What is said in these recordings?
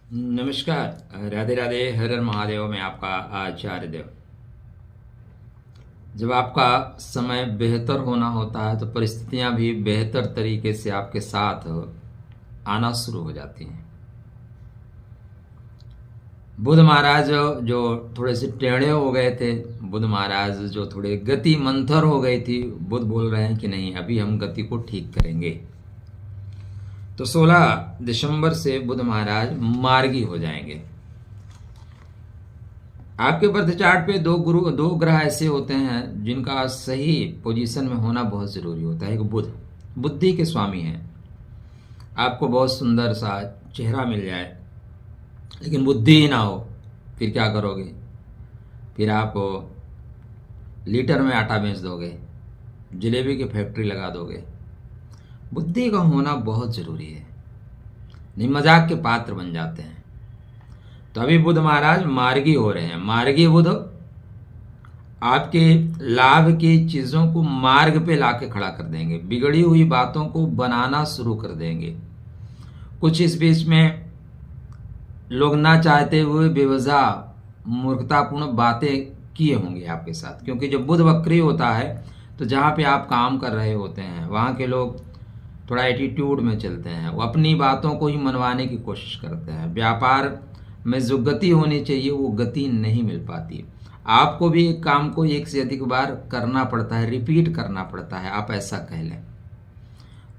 नमस्कार, राधे राधे, हर हर महादेव। में आपका आचार्य देव। जब आपका समय बेहतर होना होता है तो परिस्थितियां भी बेहतर तरीके से आपके साथ आना शुरू हो जाती हैं। बुध महाराज जो थोड़े से टेढ़े हो गए थे, बुध महाराज जो थोड़े गति मंथर हो गई थी, बुध बोल रहे हैं कि नहीं, अभी हम गति को ठीक करेंगे। तो 16 दिसंबर से बुध महाराज मार्गी हो जाएंगे। आपके बर्थ चार्ट पे दो ग्रह ऐसे होते हैं जिनका सही पोजीशन में होना बहुत जरूरी होता है। एक बुध बुद्धि के स्वामी हैं। आपको बहुत सुंदर सा चेहरा मिल जाए लेकिन बुद्धि ही ना हो, फिर क्या करोगे? फिर आप लीटर में आटा बेच दोगे, जलेबी की फैक्ट्री लगा दोगे। बुद्धि का होना बहुत जरूरी है, नहीं मजाक के पात्र बन जाते हैं। तो अभी बुध महाराज मार्गी हो रहे हैं। मार्गी बुध आपके लाभ की चीजों को मार्ग पे लाके खड़ा कर देंगे, बिगड़ी हुई बातों को बनाना शुरू कर देंगे। कुछ इस बीच में लोग ना चाहते हुए बेवजह मूर्खतापूर्ण बातें किए होंगे आपके साथ, क्योंकि जब बुध वक्री होता है तो जहाँ पे आप काम कर रहे होते हैं वहाँ के लोग थोड़ा एटीट्यूड में चलते हैं, वो अपनी बातों को ही मनवाने की कोशिश करते हैं। व्यापार में जो गति होनी चाहिए वो गति नहीं मिल पाती। आपको भी एक काम को एक से अधिक बार करना पड़ता है, रिपीट करना पड़ता है, आप ऐसा कह लें।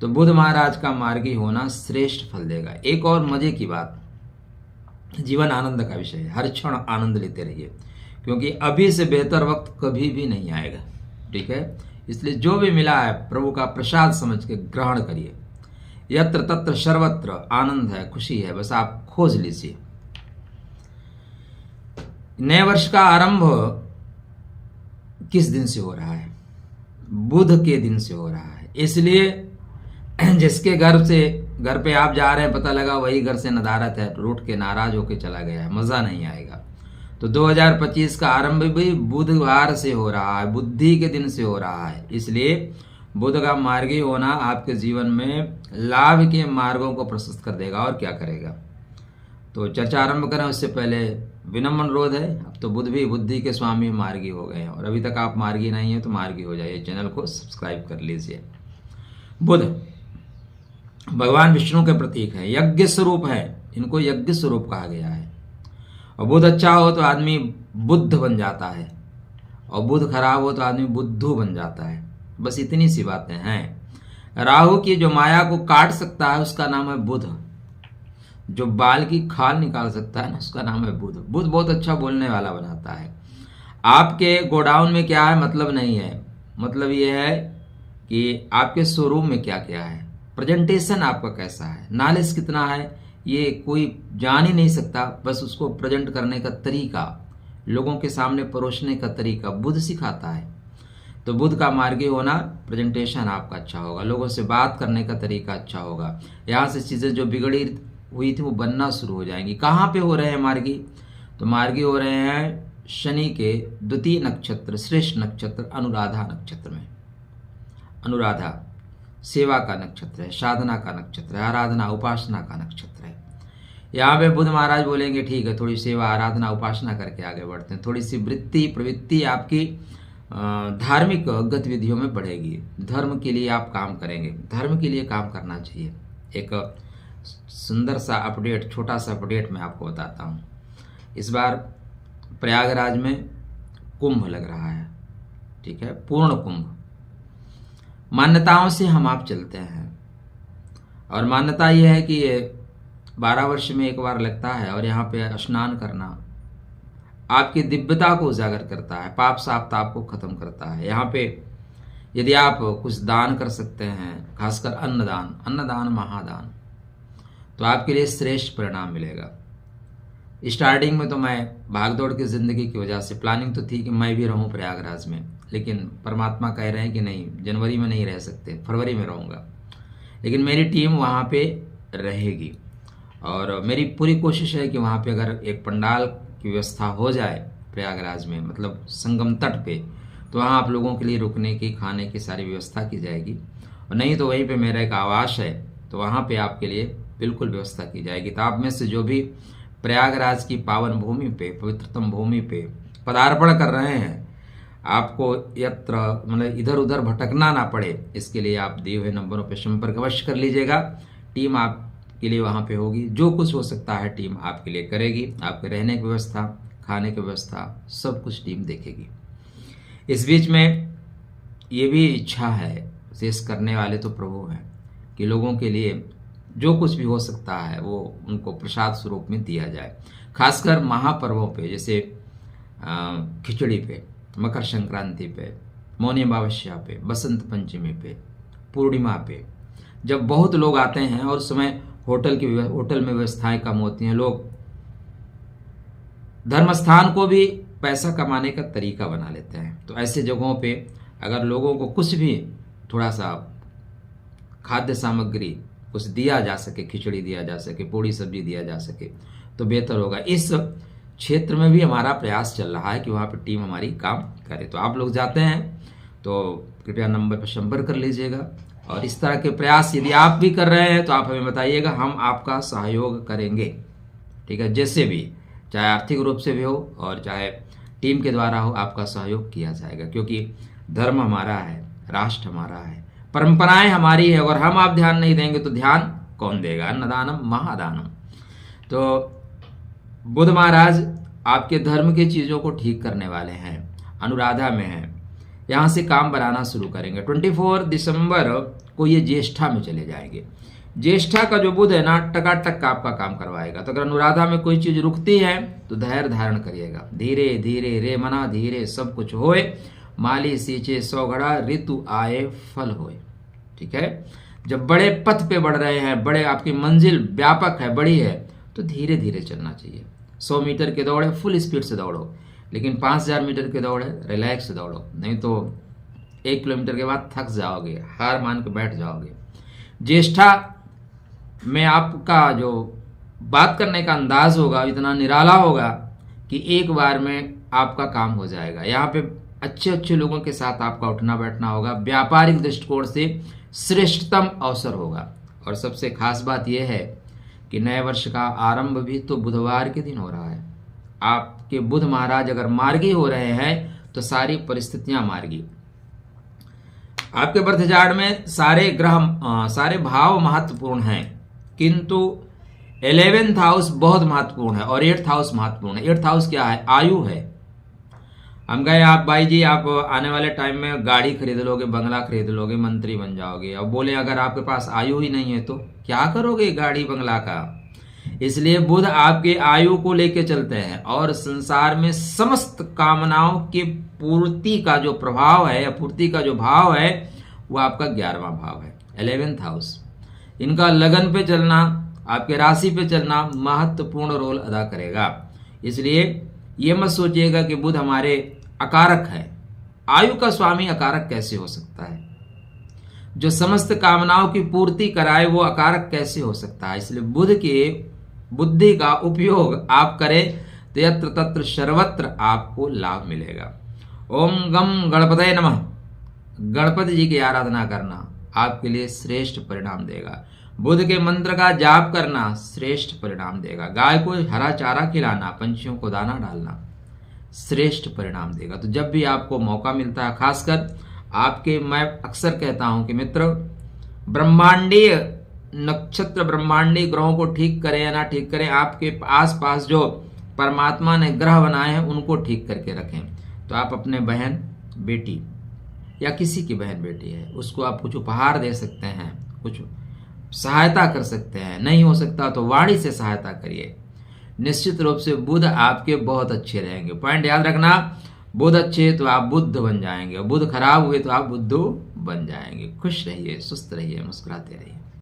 तो बुध महाराज का मार्गी होना श्रेष्ठ फल देगा। एक और मजे की बात, जीवन आनंद का विषय है। हर क्षण आनंद लेते रहिए, क्योंकि अभी से बेहतर वक्त कभी भी नहीं आएगा। ठीक है, इसलिए जो भी मिला है प्रभु का प्रसाद समझ के ग्रहण करिए। यत्र तत्र सर्वत्र आनंद है, खुशी है, बस आप खोज लीजिए। नए वर्ष का आरंभ किस दिन से हो रहा है? बुध के दिन से हो रहा है। इसलिए जिसके घर पे आप जा रहे हैं, पता लगा वही घर से नदारत है, रूठ के नाराज होके चला गया है, मजा नहीं आएगा। तो 2025 का आरंभ भी बुधवार से हो रहा है, बुद्धि के दिन से हो रहा है। इसलिए बुध का मार्गी होना आपके जीवन में लाभ के मार्गों को प्रशस्त कर देगा। और क्या करेगा? तो चर्चा आरंभ करें उससे पहले विनम्र अनुरोध है, अब तो बुध भी बुद्धि के स्वामी मार्गी हो गए हैं, और अभी तक आप मार्गी नहीं है तो मार्गी हो जाइए। चैनल को सब्सक्राइब कर लीजिए। बुध भगवान विष्णु के प्रतीक है, यज्ञ स्वरूप है, इनको यज्ञ स्वरूप कहा गया है। और बुध अच्छा हो तो आदमी बुद्ध बन जाता है, और बुध खराब हो तो आदमी बुद्धू बन जाता है। बस इतनी सी बातें हैं। राहु की जो माया को काट सकता है उसका नाम है बुध। जो बाल की खाल निकाल सकता है ना, उसका नाम है बुध। बुध बहुत अच्छा बोलने वाला बनाता है। आपके गोडाउन में क्या है मतलब नहीं है, मतलब ये है कि आपके शोरूम में क्या क्या है, प्रेजेंटेशन आपका कैसा है, नॉलेज कितना है, ये कोई जान ही नहीं सकता। बस उसको प्रेजेंट करने का तरीका, लोगों के सामने परोसने का तरीका बुध सिखाता है। तो बुध का मार्गी होना, प्रेजेंटेशन आपका अच्छा होगा, लोगों से बात करने का तरीका अच्छा होगा। यहाँ से चीज़ें जो बिगड़ी हुई थी वो बनना शुरू हो जाएंगी। कहाँ पे हो रहे हैं मार्गी? तो मार्गी हो रहे हैं शनि के द्वितीय नक्षत्र, श्रेष्ठ नक्षत्र अनुराधा नक्षत्र में। अनुराधा सेवा का नक्षत्र है, साधना का नक्षत्र है, आराधना उपासना का नक्षत्र है। यहाँ पे बुध महाराज बोलेंगे ठीक है, थोड़ी सेवा आराधना उपासना करके आगे बढ़ते हैं, थोड़ी सी वृत्ति प्रवृत्ति आपकी धार्मिक गतिविधियों में बढ़ेगी। धर्म के लिए आप काम करेंगे, धर्म के लिए काम करना चाहिए। एक सुंदर सा अपडेट, छोटा सा अपडेट मैं आपको बताता हूँ। इस बार प्रयागराज में कुंभ लग रहा है, ठीक है, पूर्ण कुंभ। मान्यताओं से हम आप चलते हैं, और मान्यता यह है कि ये 12 वर्ष में एक बार लगता है, और यहाँ पे स्नान करना आपकी दिव्यता को उजागर करता है, पाप साप ताप को खत्म करता है। यहाँ पे यदि आप कुछ दान कर सकते हैं, खासकर अन्नदान महादान, तो आपके लिए श्रेष्ठ परिणाम मिलेगा। स्टार्टिंग में तो मैं भागदौड़ की जिंदगी की वजह से प्लानिंग तो थी कि मैं भी रहूं प्रयागराज में, लेकिन परमात्मा कह रहे हैं कि नहीं, जनवरी में नहीं रह सकते, फरवरी में रहूंगा। लेकिन मेरी टीम वहाँ पे रहेगी, और मेरी पूरी कोशिश है कि वहाँ पे अगर एक पंडाल की व्यवस्था हो जाए प्रयागराज में, मतलब संगम तट पे, तो वहाँ आप लोगों के लिए रुकने की, खाने की सारी व्यवस्था की जाएगी। और नहीं तो वहीं पे मेरा एक आवास है, तो वहाँ पे आपके लिए बिल्कुल व्यवस्था की जाएगी। तो आप में से जो भी प्रयागराज की पावन भूमि पे, पवित्रतम भूमि पे पदार्पण कर रहे हैं। आपको यत्र मतलब इधर उधर भटकना ना पड़े, इसके लिए आप दिए हुए नंबरों पर संपर्क अवश्य कर लीजिएगा। टीम आपके लिए वहाँ पे होगी, जो कुछ हो सकता है टीम आपके लिए करेगी। आपके रहने की व्यवस्था, खाने की व्यवस्था, सब कुछ टीम देखेगी। इस बीच में ये भी इच्छा है, शेष करने वाले तो प्रभु हैं, कि लोगों के लिए जो कुछ भी हो सकता है वो उनको प्रसाद स्वरूप में दिया जाए। खासकर महापर्वों पे, जैसे खिचड़ी पे, मकर संक्रांति पे, मौनी अमावस्या पे, बसंत पंचमी पे, पूर्णिमा पे, जब बहुत लोग आते हैं और उस समय होटल में व्यवस्थाएं कम होती हैं, लोग धर्मस्थान को भी पैसा कमाने का तरीका बना लेते हैं। तो ऐसे जगहों पे अगर लोगों को कुछ भी थोड़ा सा खाद्य सामग्री कुछ दिया जा सके, खिचड़ी दिया जा सके, पूड़ी सब्जी दिया जा सके, तो बेहतर होगा। इस क्षेत्र में भी हमारा प्रयास चल रहा है कि वहाँ पे टीम हमारी काम करे। तो आप लोग जाते हैं तो कृपया नंबर पर संपर्क कर लीजिएगा। और इस तरह के प्रयास यदि आप भी कर रहे हैं तो आप हमें बताइएगा, हम आपका सहयोग करेंगे। ठीक है, जैसे भी, चाहे आर्थिक रूप से भी हो और चाहे टीम के द्वारा हो, आपका सहयोग किया जाएगा। क्योंकि धर्म हमारा है, राष्ट्र हमारा है, परंपराएं हमारी है, और हम आप ध्यान नहीं देंगे तो ध्यान कौन देगा? अन्नदानम महादानम। तो बुध महाराज आपके धर्म की चीज़ों को ठीक करने वाले हैं, अनुराधा में हैं, यहाँ से काम बनाना शुरू करेंगे। 24 दिसंबर को ये ज्येष्ठा में चले जाएंगे। ज्येष्ठा का जो बुध है ना, टकाटक आपका काम करवाएगा। तो अगर अनुराधा में कोई चीज़ रुकती है तो धैर्य धारण करिएगा। धीरे धीरे रे मना धीरे सब कुछ होए, माली सींचे 100 घड़ा, ऋतु आए फल होए। ठीक है, जब बड़े पथ पे बढ़ रहे हैं, बड़े आपकी मंजिल व्यापक है, बड़ी है, तो धीरे धीरे चलना चाहिए। 100 मीटर के दौड़े फुल स्पीड से दौड़ो, लेकिन 5000 मीटर के दौड़े रिलैक्स से दौड़ो, नहीं तो 1 किलोमीटर के बाद थक जाओगे, हार मान के बैठ जाओगे। ज्येष्ठा में आपका जो बात करने का अंदाज होगा इतना निराला होगा कि एक बार में आपका काम हो जाएगा। यहाँ पे अच्छे अच्छे लोगों के साथ आपका उठना बैठना होगा। व्यापारिक दृष्टिकोण से श्रेष्ठतम अवसर होगा। और सबसे खास बात यह है कि नए वर्ष का आरंभ भी तो बुधवार के दिन हो रहा है। आपके बुध महाराज अगर मार्गी हो रहे हैं तो सारी परिस्थितियां मार्गी। आपके बर्थ चार्ट में सारे ग्रह, सारे भाव महत्वपूर्ण हैं, किंतु 11th हाउस बहुत महत्वपूर्ण है और 8th हाउस महत्वपूर्ण है। 8th हाउस क्या है? आयु है। हम कहे आप भाई जी आप आने वाले टाइम में गाड़ी खरीद लोगे, बंगला खरीद लोगे, मंत्री बन जाओगे। अब बोले अगर आपके पास आयु ही नहीं है तो क्या करोगे गाड़ी बंगला का? इसलिए बुध आपके आयु को लेके चलते हैं और संसार में समस्त कामनाओं की पूर्ति का जो प्रभाव है या पूर्ति का जो भाव है वो आपका 11वां भाव है, 11th हाउस। इनका लगन पे चलना, आपके राशि पे चलना महत्वपूर्ण रोल अदा करेगा। इसलिए ये मत सोचिएगा कि बुध हमारे अकारक है। आयु का स्वामी अकारक कैसे हो सकता है? जो समस्त कामनाओं की पूर्ति कराए वो अकारक कैसे हो सकता है? इसलिए बुध के बुद्धि का उपयोग आप करें तो यत्र तत्र सर्वत्र आपको लाभ मिलेगा। ओम गम गणपतये नमः। गणपति जी की आराधना करना आपके लिए श्रेष्ठ परिणाम देगा। बुध के मंत्र का जाप करना श्रेष्ठ परिणाम देगा। गाय को हरा चारा खिलाना, पंछियों को दाना डालना श्रेष्ठ परिणाम देगा। तो जब भी आपको मौका मिलता है, खासकर आपके, मैं अक्सर कहता हूं कि मित्र, ब्रह्मांडीय नक्षत्र, ब्रह्मांडीय ग्रहों को ठीक करें या ना ठीक करें, आपके आसपास जो परमात्मा ने ग्रह बनाए हैं उनको ठीक करके रखें। तो आप अपने बहन बेटी या किसी की बहन बेटी है उसको आप कुछ उपहार दे सकते हैं, कुछ सहायता कर सकते हैं। नहीं हो सकता तो वाणी से सहायता करिए। निश्चित रूप से बुध आपके बहुत अच्छे रहेंगे। पॉइंट याद रखना, बुध अच्छे तो आप बुद्ध बन जाएंगे, बुध खराब हुए तो आप बुद्धू बन जाएंगे। खुश रहिए, सुस्त रहिए, मुस्कुराते रहिए।